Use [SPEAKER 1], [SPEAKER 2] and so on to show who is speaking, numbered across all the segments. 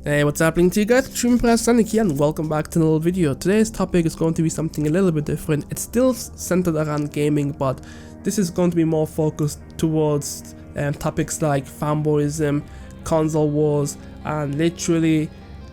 [SPEAKER 1] Hey, what's happening to you guys? Extreme Press Sonic here and welcome back to another video. Today's topic is going to be something a little bit different. It's still centered around gaming, but this is going to be more focused towards topics like fanboyism, console wars, and literally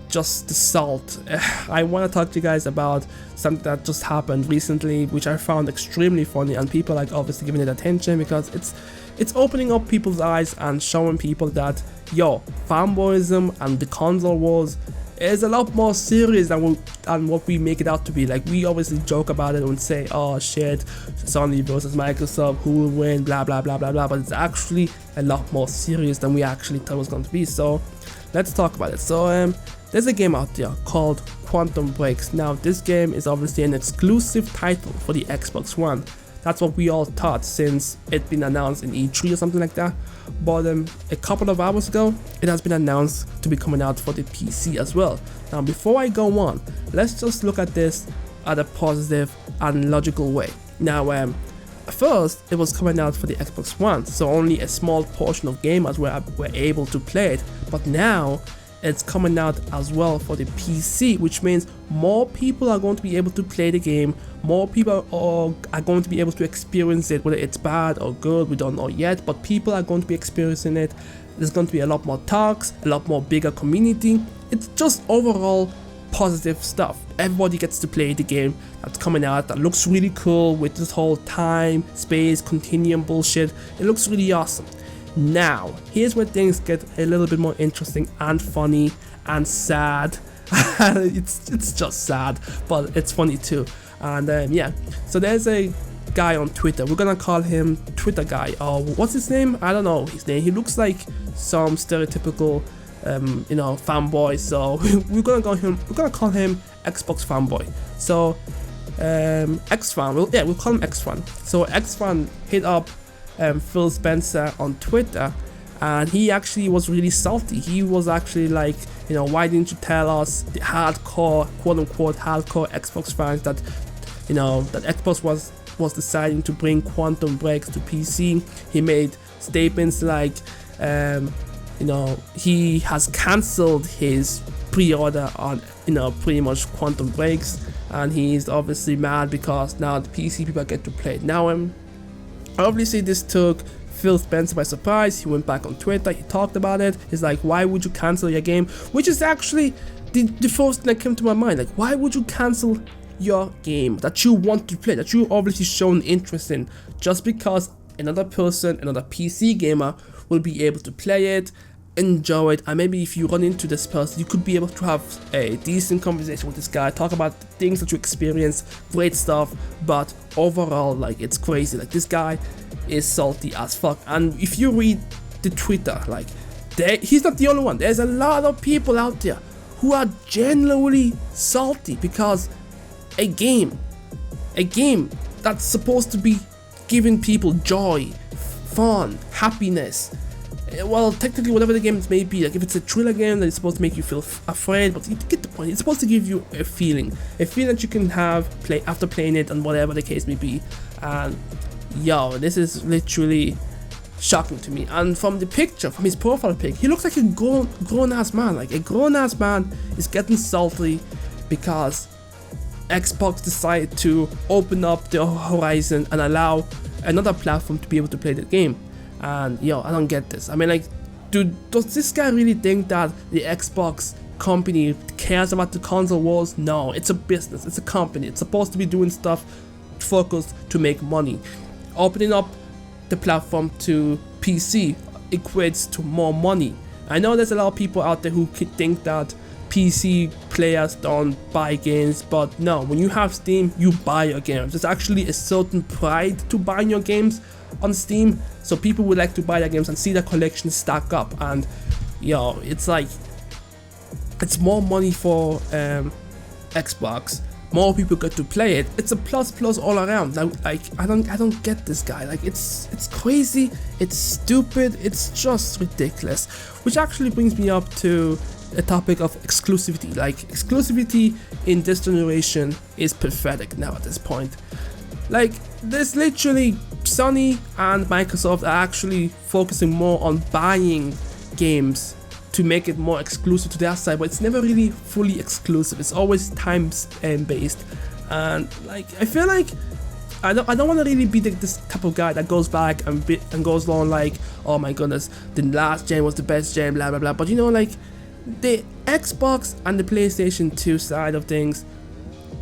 [SPEAKER 1] just the salt. I want to talk to you guys about something that just happened recently, which I found extremely funny, and people are like obviously giving it attention because it's opening up people's eyes and showing people that fanboyism and the console wars is a lot more serious than what we make it out to be. Like, we obviously joke about it and say, oh shit, Sony versus Microsoft, who will win, blah blah blah blah blah, but it's actually a lot more serious than we actually thought it was going to be. So let's talk about it. So there's a game out there called Quantum Break. Now this game is obviously an exclusive title for the Xbox One. That's what we all thought since it's been announced in E3 or something like that. But a couple of hours ago, it has been announced to be coming out for the PC as well. Now before I go on, let's just look at this at a positive and logical way. Now first, it was coming out for the Xbox One, so only a small portion of gamers were able to play it. But now it's coming out as well for the PC, which means more people are going to be able to play the game, more people are going to be able to experience it, whether it's bad or good, we don't know yet, but people are going to be experiencing it. There's going to be a lot more talks, a lot more bigger community. It's just overall positive stuff. Everybody gets to play the game that's coming out that looks really cool with this whole time, space, continuum bullshit. It looks really awesome. Now, here's where things get a little bit more interesting and funny and sad. it's just sad, but it's funny too. And yeah, so there's a guy on Twitter. We're gonna call him Twitter guy. Or what's his name? I don't know his name. He looks like some stereotypical, fanboy. So we're gonna call him Xbox fanboy. So Xfan. We'll call him Xfan. So Xfan hit up Phil Spencer on Twitter, and he actually was really salty. He was actually like, why didn't you tell us, the hardcore, quote-unquote hardcore Xbox fans, that that Xbox was deciding to bring Quantum Break to PC. He made statements like he has cancelled his pre-order on pretty much Quantum Breaks, and he's obviously mad because now the PC people get to play it. Now obviously this took Phil Spencer by surprise. He went back on Twitter, he talked about it. He's like, why would you cancel your game? Which is actually the first thing that came to my mind. Like, why would you cancel your game that you want to play, that you obviously shown interest in, just because another person, another PC gamer will be able to play it, enjoy it, and maybe if you run into this person, you could be able to have a decent conversation with this guy, talk about the things that you experience, great stuff. But overall, like, it's crazy. Like, this guy is salty as fuck. And if you read the Twitter, like, he's not the only one. There's a lot of people out there who are genuinely salty because a game that's supposed to be giving people joy, fun, happiness, well, technically whatever the game may be, like if it's a thriller game that is supposed to make you feel afraid, but you get the point. It's supposed to give you a feeling that you can have after playing it, and whatever the case may be. And this is literally shocking to me. And from the picture, from his profile pic, he looks like a grown ass man. Like, a grown ass man is getting salty because Xbox decided to open up the horizon and allow another platform to be able to play the game. And I don't get this. I mean, like, does this guy really think that the Xbox company cares about the console wars? No, it's a business, it's a company. It's supposed to be doing stuff focused to make money. Opening up the platform to PC equates to more money. I know there's a lot of people out there who could think that PC players don't buy games, but no, when you have Steam, you buy your games. There's actually a certain pride to buying your games on Steam, so people would like to buy their games and see their collection stack up. And it's like, it's more money for Xbox, more people get to play it. It's a plus all around. Like I don't get this guy. Like, it's crazy, it's stupid, it's just ridiculous. Which actually brings me up to a topic of exclusivity. Like, exclusivity in this generation is pathetic now at this point. Like, there's literally Sony and Microsoft are actually focusing more on buying games to make it more exclusive to their side, but it's never really fully exclusive. It's always times based, and like I feel like I don't want to really be this type of guy that goes back and goes on like, oh my goodness, the last gen was the best gen, blah blah blah. But you know, like the Xbox and the PlayStation 2 side of things,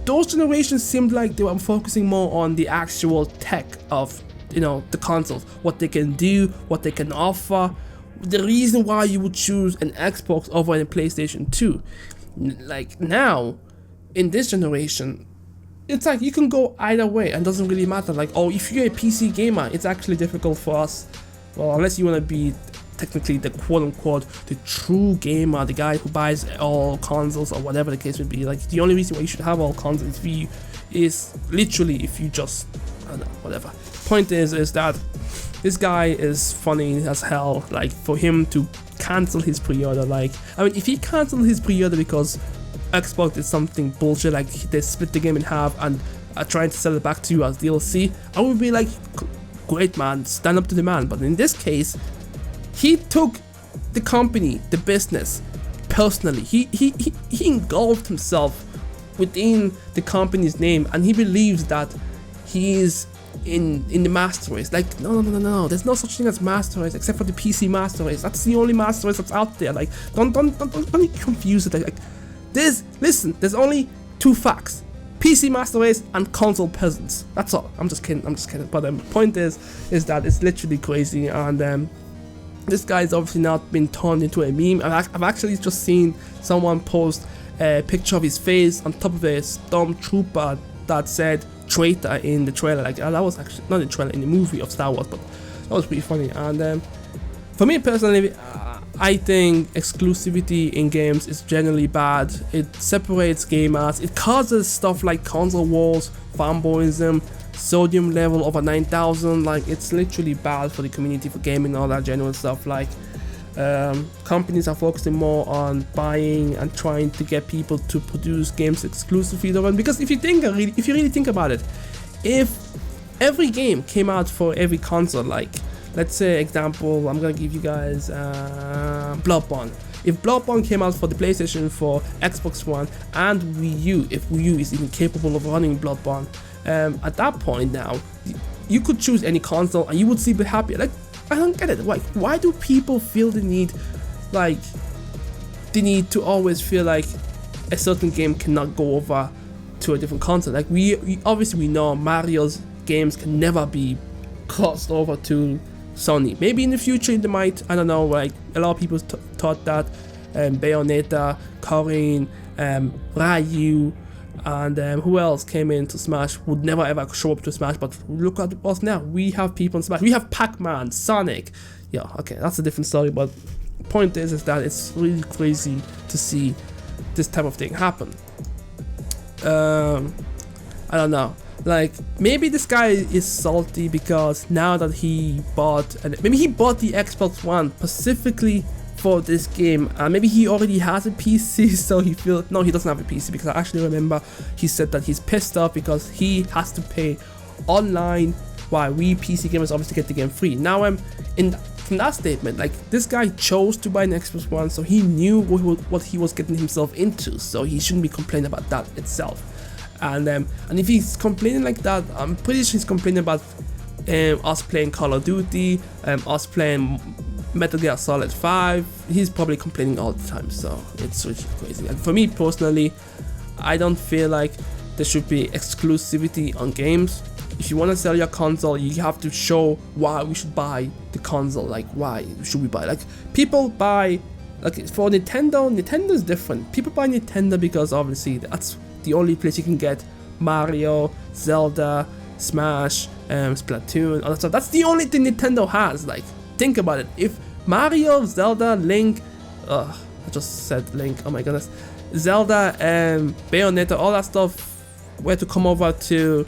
[SPEAKER 1] those generations seemed like they were focusing more on the actual tech of, you know, the consoles, what they can do, what they can offer. The reason why you would choose an Xbox over a PlayStation 2. Like now, in this generation, it's like you can go either way and it doesn't really matter. Like, oh, if you're a PC gamer, it's actually difficult for us. Well, unless you want to be technically the quote-unquote the true gamer, the guy who buys all consoles or whatever the case would be. Like, the only reason why you should have all consoles is literally if you just, I don't know, whatever. Point is that this guy is funny as hell. Like, for him to cancel his pre-order, like, I mean, if he canceled his pre-order because Xbox did something bullshit, like they split the game in half and are trying to sell it back to you as DLC, I would be like, great man, stand up to the man. But in this case, he took the company, the business, personally. He engulfed himself within the company's name, and he believes that he is in the master race. Like, no, there's no such thing as master race except for the PC master race. That's the only master race that's out there. Like, don't confuse it. Like, listen, there's only two facts: PC master race and console peasants. That's all. I'm just kidding. But the point is that it's literally crazy, and this guy's obviously not been turned into a meme. I've actually just seen someone post a picture of his face on top of a stormtrooper that said traitor in the trailer. Like, that was actually not in the trailer, in the movie of Star Wars, but that was pretty funny. And for me personally, I think exclusivity in games is generally bad. It separates gamers. It causes stuff like console wars, fanboyism, sodium level over 9,000. Like, it's literally bad for the community, for gaming, all that general stuff. Like, companies are focusing more on buying and trying to get people to produce games exclusively. Because if you really think about it, if every game came out for every console, like, let's say example, I'm gonna give you guys Bloodborne. If Bloodborne came out for the PlayStation 4, Xbox One, and Wii U, if Wii U is even capable of running Bloodborne, at that point now, you could choose any console and you would still be happy. Like, I don't get it. Like, why do people feel the need to always feel like a certain game cannot go over to a different console? Like, we obviously know Mario's games can never be crossed over to Sony. Maybe in the future they might, I don't know. Like, a lot of people thought that Bayonetta, Corrin, Ryu, and who else came into Smash would never ever show up to Smash, but look at us now. We have people in Smash. We have Pac-Man, Sonic. Yeah, okay, that's a different story, but point is that it's really crazy to see this type of thing happen. I don't know. Like, maybe this guy is salty because now that he bought, and maybe he bought the Xbox One specifically for this game, and maybe he already has a PC, so he feels, no, he doesn't have a PC, because I actually remember he said that he's pissed off because he has to pay online while we PC gamers obviously get the game free. Now from that statement, like, this guy chose to buy an Xbox One, so he knew what he was getting himself into, so he shouldn't be complaining about that itself. And if he's complaining like that, I'm pretty sure he's complaining about us playing Call of Duty, us playing Metal Gear Solid 5. He's probably complaining all the time, so it's really crazy. And for me personally, I don't feel like there should be exclusivity on games. If you want to sell your console, you have to show why we should buy the console. Like, why should we buy? Like, people buy, like, for Nintendo is different. People buy Nintendo because obviously that's the only place you can get Mario, Zelda, Smash, Splatoon, all that stuff. That's the only thing Nintendo has. Like, think about it. If Mario, Zelda, Link, I just said Link, oh my goodness, Zelda, Bayonetta, all that stuff were to come over to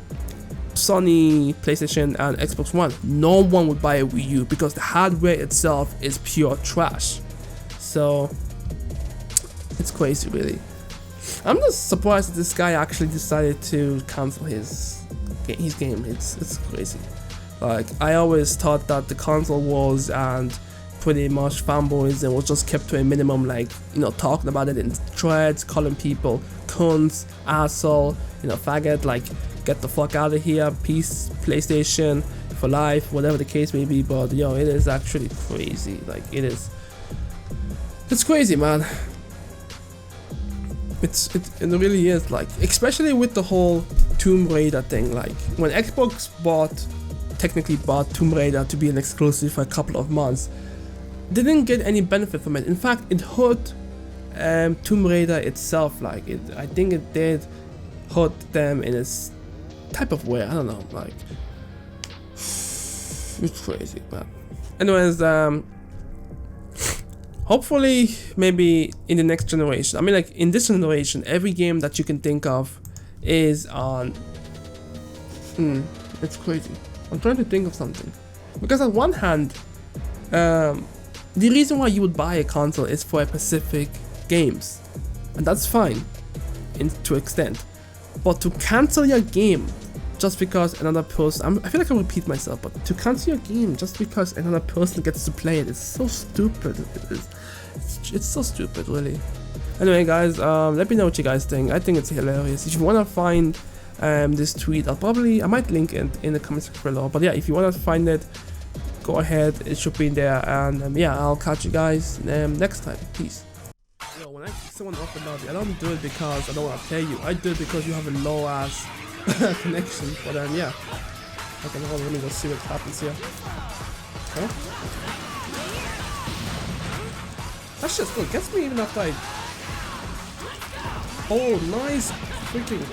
[SPEAKER 1] Sony, PlayStation, and Xbox One, no one would buy a Wii U because the hardware itself is pure trash. So it's crazy, really. I'm just surprised that this guy actually decided to cancel his game. It's crazy. Like, I always thought that the console wars and pretty much fanboys and was just kept to a minimum, like, you know, talking about it in threads, calling people cunts, asshole, you know, faggot, like, get the fuck out of here, peace, PlayStation for life, whatever the case may be. But yo, it is actually crazy. Like, it's crazy, man. It really is, like, especially with the whole Tomb Raider thing. Like, when Xbox technically bought Tomb Raider to be an exclusive for a couple of months, they didn't get any benefit from it. In fact, it hurt Tomb Raider itself. Like, I think it did hurt them in a type of way. I don't know, like, it's crazy, man. Anyways, hopefully, maybe in the next generation. I mean, like, in this generation, every game that you can think of is on. It's crazy. I'm trying to think of something, because on one hand, the reason why you would buy a console is for a specific games, and that's fine, to an extent. But to cancel your game just because another person, I feel like I repeat myself, but to cancel your game just because another person gets to play it is so stupid. It's so stupid, really. Anyway, guys, let me know what you guys think. I think it's hilarious. If you wanna find this tweet, I might link it in the comment section below. But yeah, if you wanna find it, go ahead. It should be there. And yeah, I'll catch you guys next time. Peace. Yo, when I kick someone off the lobby, I don't do it because I don't want to play you. I do it because you have a low ass connection. But yeah. Okay, hold on, let me go see what happens here. Huh? That shit still gets me even after I. Oh, nice freaking.